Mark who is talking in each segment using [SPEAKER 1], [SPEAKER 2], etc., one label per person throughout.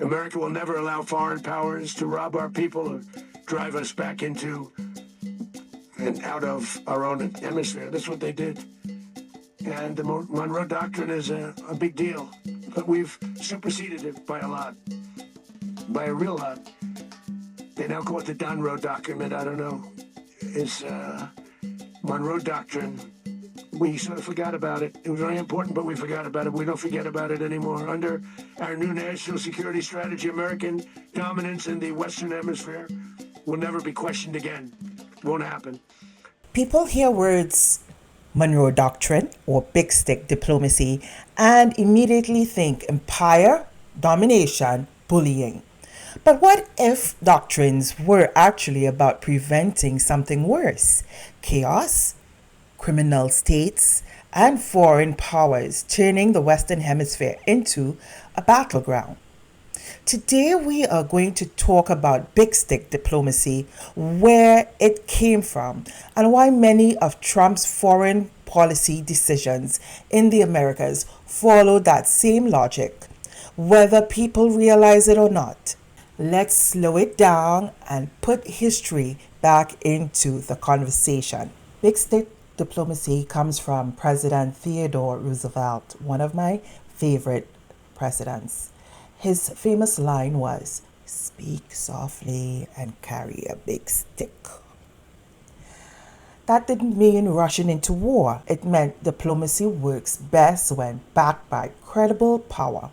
[SPEAKER 1] America will never allow foreign powers to rob our people or drive us back into and out of our own hemisphere. That's what they did. And the Monroe Doctrine is a big deal. But we've superseded it by a lot, by a real lot. They now call it the Monroe document. I don't know. It's Monroe Doctrine. We sort of forgot about it. It was very important, but we forgot about it. We don't forget about it anymore. Under our new national security strategy, American dominance in the Western Hemisphere will never be questioned again. Won't happen.
[SPEAKER 2] People hear words Monroe Doctrine or big stick diplomacy and immediately think empire, domination, bullying. But what if doctrines were actually about preventing something worse? Chaos, criminal states, and foreign powers turning the Western Hemisphere into a battleground. Today we are going to talk about big stick diplomacy, where it came from, and why many of Trump's foreign policy decisions in the Americas follow that same logic, whether people realize it or not. Let's slow it down and put history back into the conversation. Big stick diplomacy comes from President Theodore Roosevelt, one of my favorite presidents. His famous line was, "Speak softly and carry a big stick." That didn't mean rushing into war. It meant diplomacy works best when backed by credible power.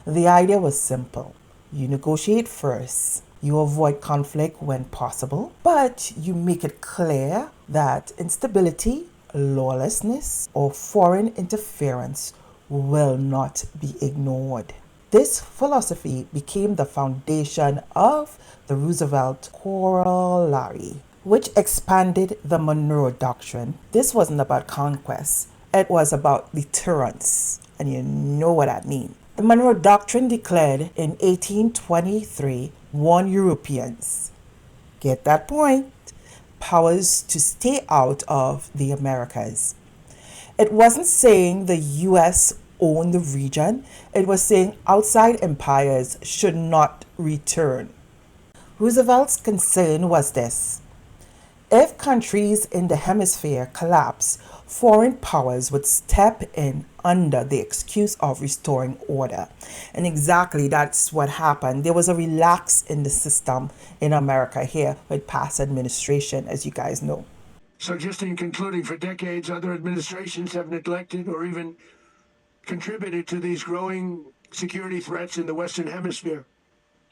[SPEAKER 2] The idea was simple. You negotiate first. You avoid conflict when possible, but you make it clear that instability, lawlessness, or foreign interference will not be ignored. This philosophy became the foundation of the Roosevelt Corollary, which expanded the Monroe Doctrine. This wasn't about conquest, it was about deterrence, and you know what that means. The Monroe Doctrine declared in 1823 warned Europeans, get that point, powers to stay out of the Americas. It wasn't saying the US owned the region, it was saying outside empires should not return. Roosevelt's concern was this: if countries in the hemisphere collapse, foreign powers would step in under the excuse of restoring order. And exactly that's what happened. There was a relax in the system in America here with past administration, as you guys know.
[SPEAKER 1] So just in concluding, for decades, other administrations have neglected or even contributed to these growing security threats in the Western Hemisphere.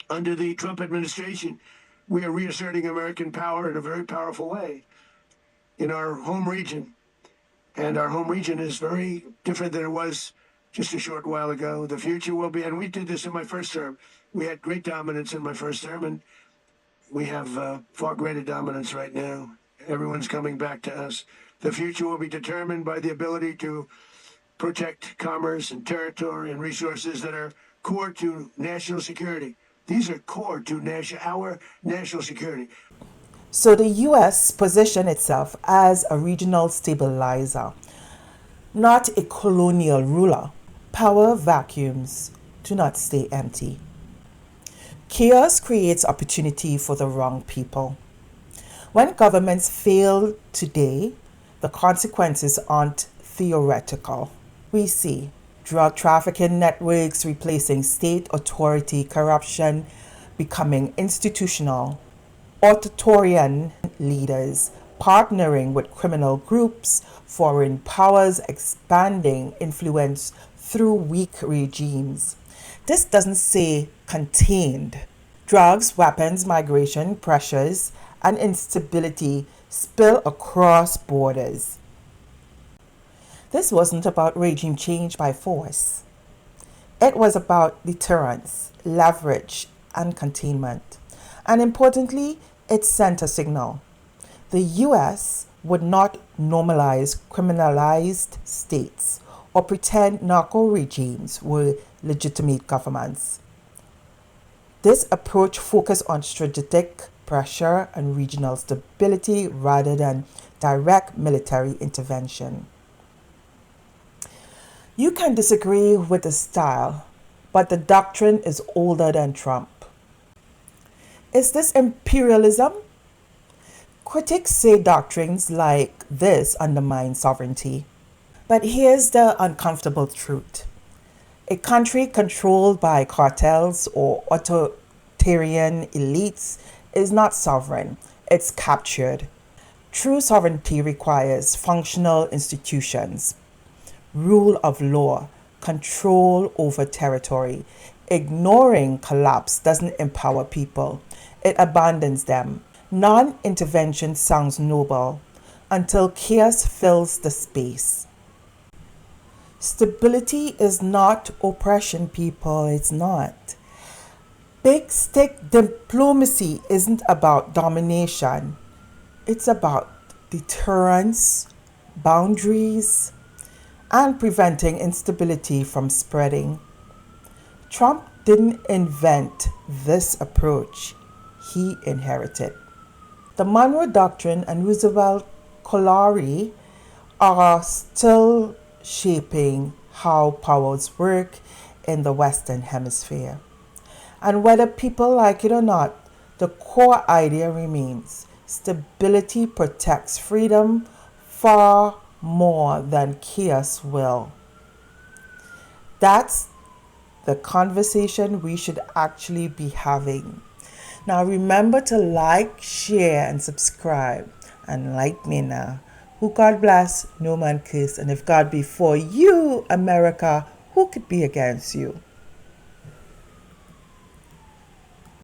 [SPEAKER 1] Under the Trump administration, we are reasserting American power in a very powerful way in our home region. And our home region is very different than it was just a short while ago. The future will be, and we did this in my first term. We had great dominance in my first term, and we have far greater dominance right now. Everyone's coming back to us. The future will be determined by the ability to protect commerce and territory and resources that are core to national security. These are core to our national security.
[SPEAKER 2] So the US positioned itself as a regional stabilizer, not a colonial ruler. Power vacuums do not stay empty. Chaos creates opportunity for the wrong people. When governments fail today, the consequences aren't theoretical. We see drug trafficking networks replacing state authority, corruption becoming institutional, authoritarian leaders partnering with criminal groups, foreign powers expanding influence through weak regimes. This doesn't say contained. Drugs, weapons, migration, pressures, and instability spill across borders. This wasn't about regime change by force. It was about deterrence, leverage, and containment. And importantly, it sent a signal. The US would not normalize criminalized states or pretend narco regimes were legitimate governments. This approach focused on strategic pressure and regional stability rather than direct military intervention. You can disagree with the style, but the doctrine is older than Trump. Is this imperialism? Critics say doctrines like this undermine sovereignty. But here's the uncomfortable truth. A country controlled by cartels or authoritarian elites is not sovereign, it's captured. True sovereignty requires functional institutions, rule of law, control over territory. Ignoring collapse doesn't empower people, it abandons them. Non intervention sounds noble until chaos fills the space. Stability is not oppression, people. It's not. Big stick diplomacy isn't about domination, it's about deterrence, boundaries, and preventing instability from spreading. Trump didn't invent this approach, he inherited. The Monroe Doctrine and Roosevelt Collari are still shaping how powers work in the Western Hemisphere. And whether people like it or not, the core idea remains: stability protects freedom far more than chaos will. That's the conversation we should actually be having. Now remember to like, share, and subscribe. And like me now. Who God bless, no man curse. And if God be for you, America, who could be against you?